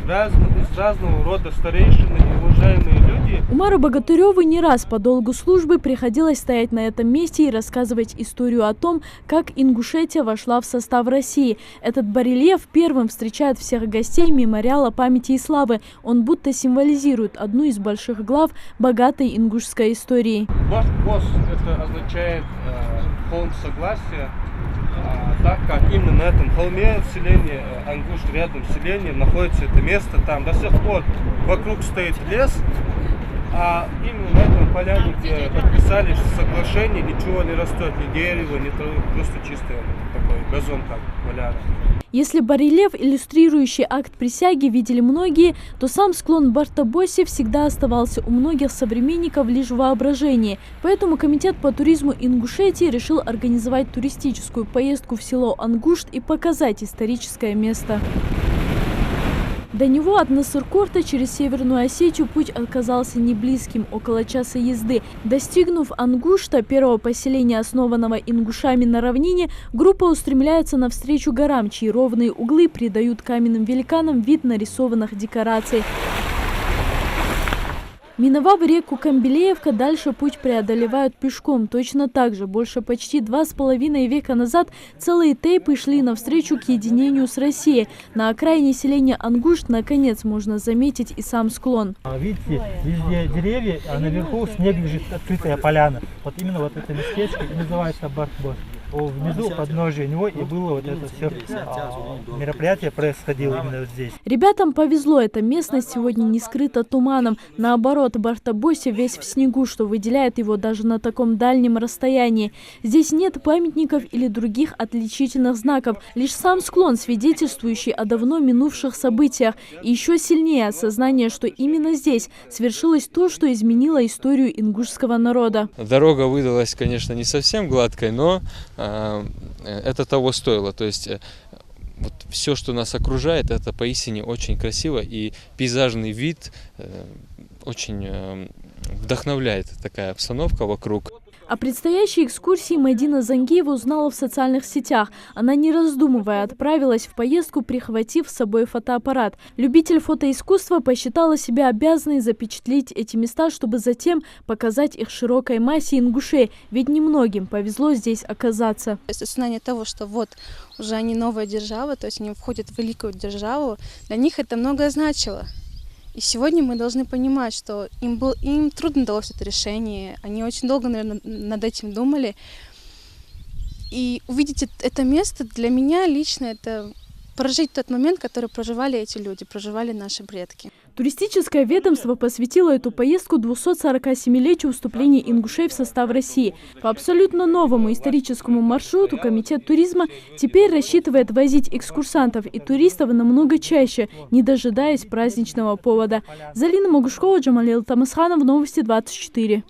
из разного рода старейшины и уважаемые люди. Умару Богатыреву не раз по долгу службы приходилось стоять на этом месте и рассказывать историю о том, как Ингушетия вошла в состав России. Этот барельеф первым встречает всех гостей мемориала памяти и славы. Он будто символизирует одну из больших глав богатой ингушской истории. Баш-бос — это означает холм согласия, так как именно на этом холме в селении Ангуш, рядом с селением, находится это место. Там до сих пор вокруг стоит лес, а именно на этом поляне, где подписали соглашение, ничего не растет, ни дерева, ни травы, просто чистый такой газон, как поляна. Если барельеф, иллюстрирующий акт присяги, видели многие, то сам склон Бартобоси всегда оставался у многих современников лишь в воображении. Поэтому Комитет по туризму Ингушетии решил организовать туристическую поездку в село Ангушт и показать историческое место. До него от Насыркорта через Северную Осетию путь оказался не близким, около часа езды. Достигнув Ангушта, первого поселения, основанного ингушами на равнине, группа устремляется навстречу горам, чьи ровные углы придают каменным великанам вид нарисованных декораций. Миновав реку Камбелеевка, дальше путь преодолевают пешком. Точно так же, больше почти 2,5 века назад целые тейпы шли навстречу к единению с Россией. На окраине селения Ангушт, наконец, можно заметить и сам склон. Видите, везде деревья, а наверху снег лежит, открытая поляна. Вот именно вот это местечко и называется Бартобос. Внизу, подножие него, и было вот это все мероприятие происходило именно здесь. Ребятам повезло, эта местность сегодня не скрыта туманом. Наоборот, Бартобоси весь в снегу, что выделяет его даже на таком дальнем расстоянии. Здесь нет памятников или других отличительных знаков, лишь сам склон, свидетельствующий о давно минувших событиях. И еще сильнее осознание, что именно здесь свершилось то, что изменило историю ингушского народа. Дорога выдалась, конечно, не совсем гладкой, но это того стоило. То есть вот все, что нас окружает, это поистине очень красиво, и пейзажный вид очень вдохновляет, такая обстановка вокруг. О предстоящей экскурсии Мадина Зангиева узнала в социальных сетях. Она, не раздумывая, отправилась в поездку, прихватив с собой фотоаппарат. Любитель фотоискусства посчитала себя обязанной запечатлеть эти места, чтобы затем показать их широкой массе ингушей. Ведь немногим повезло здесь оказаться. Осознание того, что вот уже они новая держава, то есть они входят в великую державу, для них это многое значило. И сегодня мы должны понимать, что им трудно далось это решение, они очень долго, наверное, над этим думали. И увидеть это место для меня лично это прожить тот момент, который проживали эти люди, проживали наши предки. Туристическое ведомство посвятило эту поездку 247-летию вступления ингушей в состав России. По абсолютно новому историческому маршруту Комитет туризма теперь рассчитывает возить экскурсантов и туристов намного чаще, не дожидаясь праздничного повода. Залина Могушкова, Джамалил Тамасханов, Новости 24.